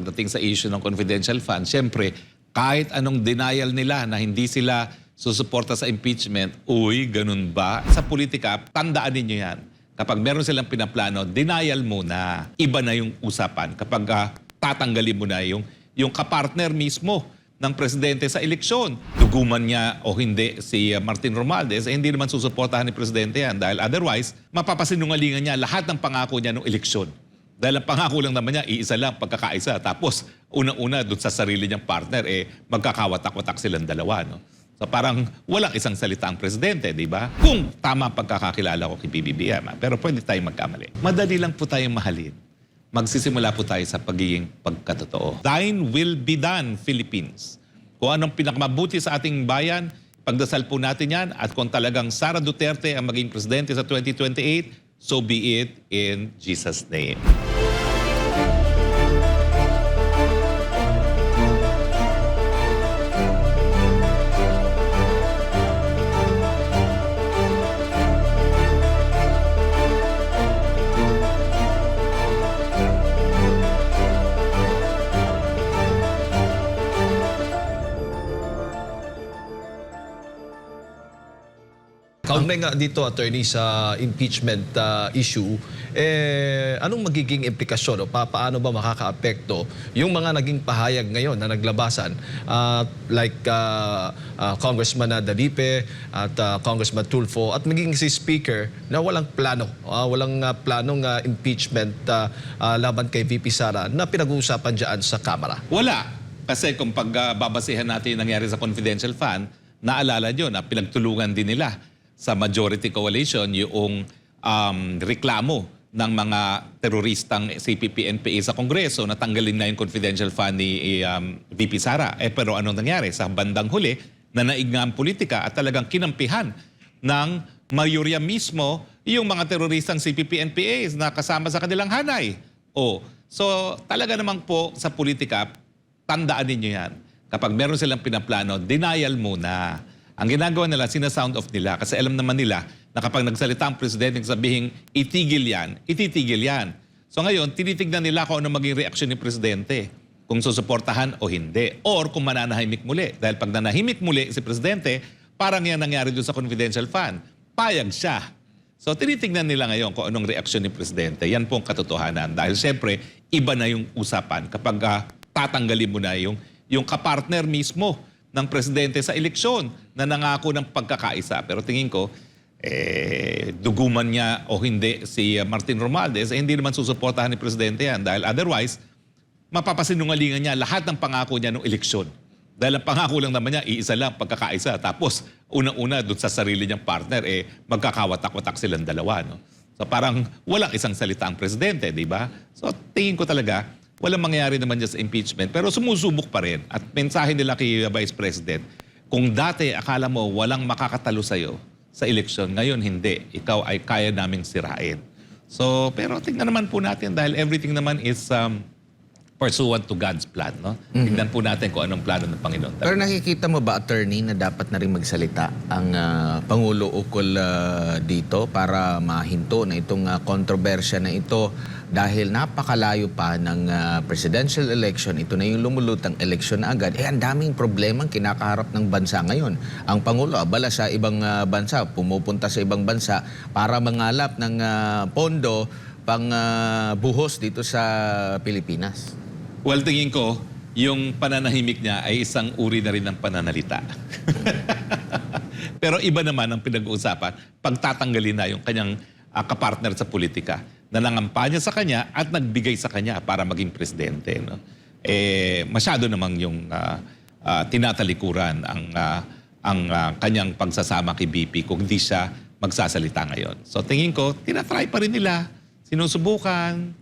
pagdating sa issue ng confidential fund, syempre, kahit anong denial nila na hindi sila susuporta sa impeachment, uy, ganun ba? Sa politika, tandaan ninyo yan. Kapag meron silang pinaplano, denial muna. Iba na yung usapan. Kapag tatanggalin mo na yung kapartner mismo ng presidente sa eleksyon. Duguman niya o hindi si Martin Romualdez, hindi naman susuportahan ni presidente yan. Dahil otherwise, mapapasinungalingan niya lahat ng pangako niya ng eleksyon. Dahil ang pangako lang naman niya, iisa lang, pagkakaisa. Tapos, unang-una, doon sa sarili niyang partner, magkakawatak-watak silang dalawa. No? So parang walang isang salita ang presidente, di ba? Kung tama ang pagkakakilala ko kay BBM. Pero pwede tayong magkamali. Madali lang po tayong mahalin. Magsisimula po tayo sa pagiging pagkatotoo. Thine will be done, Philippines. Kung anong pinakamabuti sa ating bayan, pagdasal po natin yan. At kung talagang Sara Duterte ang maging presidente sa 2028, so be it in Jesus' name. Kaugnay nga dito, attorney, sa impeachment issue, anong magiging implikasyon o paano ba makakaapekto yung mga naging pahayag ngayon na naglabasan like Congressman Dalipe at Congressman Tulfo at maging si Speaker na walang plano, walang planong impeachment laban kay VP Sara na pinag-uusapan dyan sa Kamara? Wala. Kasi kung pagbabasihan natin yung nangyari sa confidential fund, naalala nyo na pinagtulungan din nila sa majority coalition yung reklamo ng mga teroristang CPP-NPA sa Kongreso na tanggalin na yung confidential fund ni VP Sara. Pero anong nangyari? Sa bandang huli, nanaig nga ang politika at talagang kinampihan ng mayorya mismo yung mga teroristang CPP-NPA na kasama sa kanilang hanay. So talaga naman po sa politika, tandaan ninyo yan. Kapag meron silang pinaplano, denial muna. Ang ginagawa nila, sina-sound off nila kasi alam naman nila na kapag nagsalita ang presidente sabihin, itigil yan, ititigil yan. So ngayon, tinitignan nila kung ano maging reaksyon ni presidente, kung susuportahan o hindi, or kung mananahimik muli. Dahil pag nanahimik muli si presidente, parang yan nangyari doon sa confidential fund. Payag siya. So tinitignan nila ngayon kung anong reaksyon ni presidente. Yan po ang katotohanan. Dahil siyempre, iba na yung usapan kapag tatanggalin mo na yung kapartner mismo ng presidente sa eleksyon na nangako ng pagkakaisa. Pero tingin ko, duguman niya o hindi si Martin Romualdez, hindi naman susuportahan ni presidente yan. Dahil otherwise, mapapasinungalingan niya lahat ng pangako niya ng eleksyon. Dahil ang pangako lang naman niya, iisa lang, pagkakaisa. Tapos, unang-una, doon sa sarili niyang partner, magkakawatak-watak silang dalawa. No? So parang walang isang salita ang presidente, di ba? So tingin ko talaga, walang mangyayari naman dyan sa impeachment, pero sumusubok pa rin. At mensahe nila kay Vice President, kung dati akala mo walang makakatalo sa'yo sa eleksyon, ngayon hindi. Ikaw ay kaya naming sirain. So, pero tingnan naman po natin dahil everything naman is pursuant to God's plan. No? Tingnan po natin kung anong plano ng Panginoon. Pero nakikita mo ba, attorney, na dapat na rin magsalita ang Pangulo ukol dito para mahinto na itong kontrobersya na ito dahil napakalayo pa ng presidential election, ito na yung lumulutang eleksyon na agad. Ang daming problemang kinakaharap ng bansa ngayon. Ang Pangulo abala sa ibang bansa, pumupunta sa ibang bansa para mangalap ng pondo pang buhos dito sa Pilipinas. Well, tingin ko, yung pananahimik niya ay isang uri na rin ng pananalita. Pero iba naman ang pinag-uusapan pag tatanggalin na yung kanyang kapartner sa politika na nangampanya sa kanya at nagbigay sa kanya para maging presidente. No? Masyado namang yung tinatalikuran ang kanyang pagsasama kay BP kung di siya magsasalita ngayon. So tingin ko, tinatry pa rin nila, sinusubukan,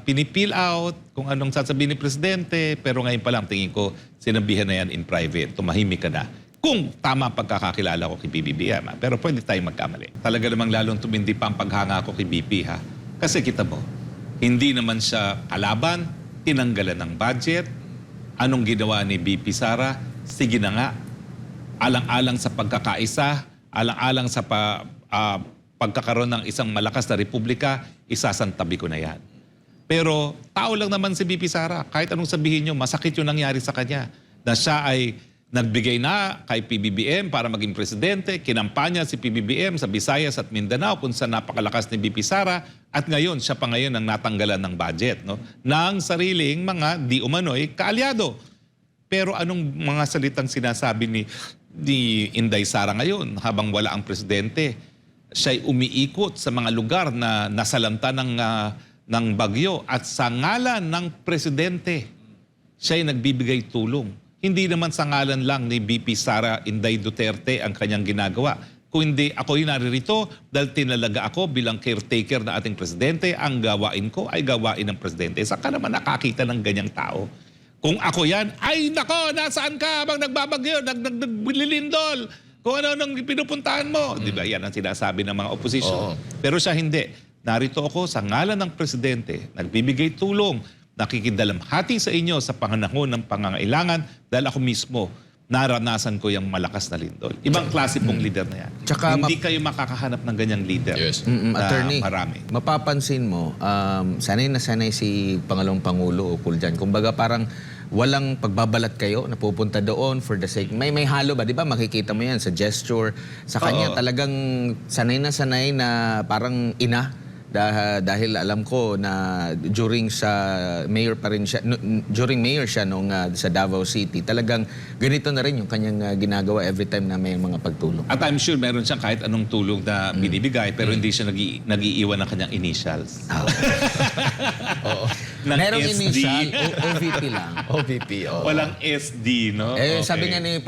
pinipil out kung anong sasabihin ni presidente, pero ngayon pa lang tingin ko sinabihan na yan in private, tumahimik ka na. Kung tama ang pagkakakilala ko kay BBM, pero pwede tayong magkamali. Talaga namang lalong tumindi pa ang paghanga ko kay BP, ha? Kasi kita mo, hindi naman siya kalaban, tinanggalan ng budget. Anong ginawa ni BP Sara? Sige na nga, alang-alang sa pagkakaisa, alang-alang sa pagkakaroon ng isang malakas na republika, isasantabi ko na yan. Pero tao lang naman si BP Sara. Kahit anong sabihin nyo, masakit yung nangyari sa kanya. Na siya ay nagbigay na kay PBBM para maging presidente, kinampanya si PBBM sa Visayas at Mindanao kung saan napakalakas ni BP Sara at ngayon, siya pa ngayon ang natanggalan ng budget, no? Ng sariling mga di umano'y kaalyado. Pero anong mga salitang sinasabi ni Inday Sara ngayon habang wala ang presidente? Siya'y umiikot sa mga lugar na nasalanta ng bagyo at sa ngalan ng presidente, siya'y nagbibigay tulong. Hindi naman sa ngalan lang ni BP Sara Inday Duterte ang kanyang ginagawa. Kung hindi ako'y naririto dahil tinalaga ako bilang caretaker na ating presidente, ang gawain ko ay gawain ng presidente. Saan ka naman nakakita ng ganyang tao? Kung ako yan, ay nako, nasaan ka habang nagbabagyo, naglilindol? Kung ano nang pinupuntahan mo? Di ba? Yan ang sinasabi ng mga opposition. Pero siya hindi. Narito ako sa ngalan ng presidente, nagbibigay tulong, nakikidalamhati sa inyo sa panganahon ng pangangailangan dahil ako mismo naranasan ko yung malakas na lindol. Ibang klase pong leader na yan. Tsaka Hindi kayo makakahanap ng ganyang leader na attorney, marami. mapapansin mo, sanay na sanay si Pangalawang Pangulo ukol dyan. Kumbaga parang walang pagbabalat kayo na pupunta doon for the sake. May halo ba? Di ba makikita mo yan sa gesture. Sa kanya talagang sanay na parang ina. Dahil alam ko na during sa mayor pa rin siya, during mayor siya nung sa Davao City, talagang ganito na rin yung kanyang ginagawa every time na may mga pagtulong. At I'm sure meron siyang kahit anong tulong na binibigay pero hindi siya nag-iiwan ng kanyang initials. Ng Merong SD. initial, OVP lang. OVP, Walang SD, no? Sabi nga ni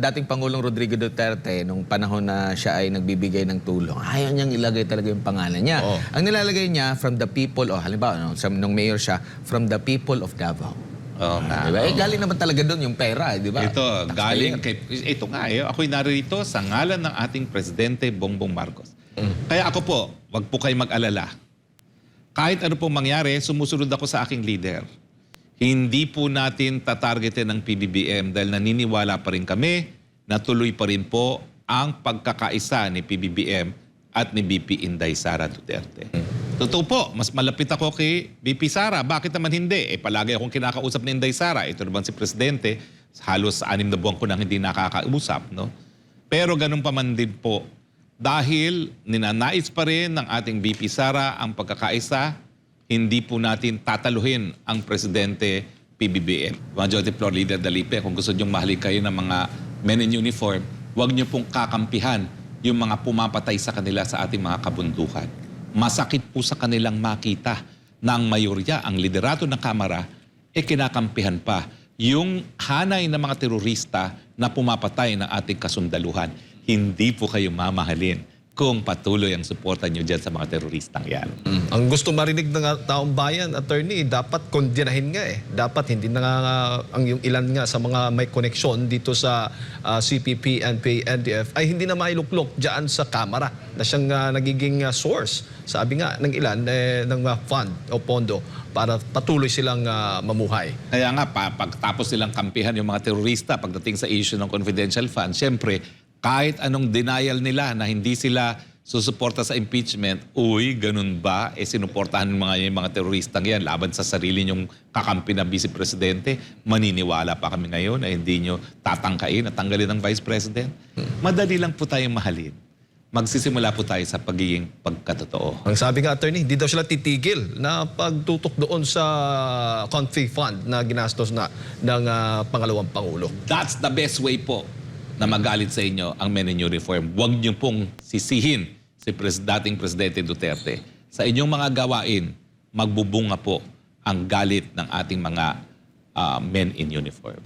dating Pangulong Rodrigo Duterte nung panahon na siya ay nagbibigay ng tulong, ayaw niyang ilagay talaga yung pangalan niya. Ang nilalagay niya, from the people, halimbawa, nung mayor siya, from the people of Davao. Diba? Galing naman talaga doon yung pera, di ba? Ito, galing kay... Ito nga, ako'y narito sa ngalan ng ating Presidente Bongbong Marcos. Kaya ako po, wag po kayo mag-alala. Kahit ano pong mangyari, sumusunod ako sa aking leader. Hindi po natin tatargetin ng PBBM dahil naniniwala pa rin kami na tuloy pa rin po ang pagkakaisa ni PBBM at ni BP Inday Sara Duterte. Totoo po, mas malapit ako kay BP Sara. Bakit naman hindi? Palagi akong kinakausap ni Inday Sara. Ito naman si Presidente, halos 6 na buwan ko nang hindi nakakausap. No? Pero ganun pa man din po, dahil ninanais pa rin ng ating BP Sara ang pagkakaisa, hindi po natin tataluhin ang Presidente PBBM. Majority Floor Leader Dalipe, kung gusto niyong mahalin kayo ng mga men in uniform, huwag niyo pong kakampihan yung mga pumapatay sa kanila sa ating mga kabundukan. Masakit po sa kanilang makita na ang mayorya, ang liderato ng Kamara, kinakampihan pa yung hanay ng mga terorista na pumapatay ng ating kasundaluhan. Hindi po kayo mamahalin kung patuloy ang suporta nyo dyan sa mga teroristang yan. Ang gusto marinig ng taong bayan, attorney, dapat kondinahin nga eh. Dapat hindi na nga ang yung ilan nga sa mga may koneksyon dito sa CPP, NPA, NDF ay hindi na mailuklok dyan sa Kamara na siyang nagiging source, sabi nga ng ilan, ng fund o pondo para patuloy silang mamuhay. Kaya nga, pagtapos silang kampihan yung mga terorista pagdating sa issue ng confidential fund, syempre, kahit anong denial nila na hindi sila susuporta sa impeachment, uy, ganun ba? Sinuportahan yung mga teroristang yan laban sa sarili nyong kakampi na Vice Presidente. Maniniwala pa kami ngayon na hindi nyo tatangkain at tanggalin ng Vice President. Madali lang po tayong mahalin. Magsisimula po tayo sa pagiging pagkatotoo. Ang sabi nga, attorney, hindi daw sila titigil na pagtutok doon sa config fund na ginastos na ng Pangalawang Pangulo. That's the best way po na magalit sa inyo ang men in uniform. Huwag niyo pong sisihin si dating Presidente Duterte. Sa inyong mga gawain, magbubunga po ang galit ng ating mga men in uniform.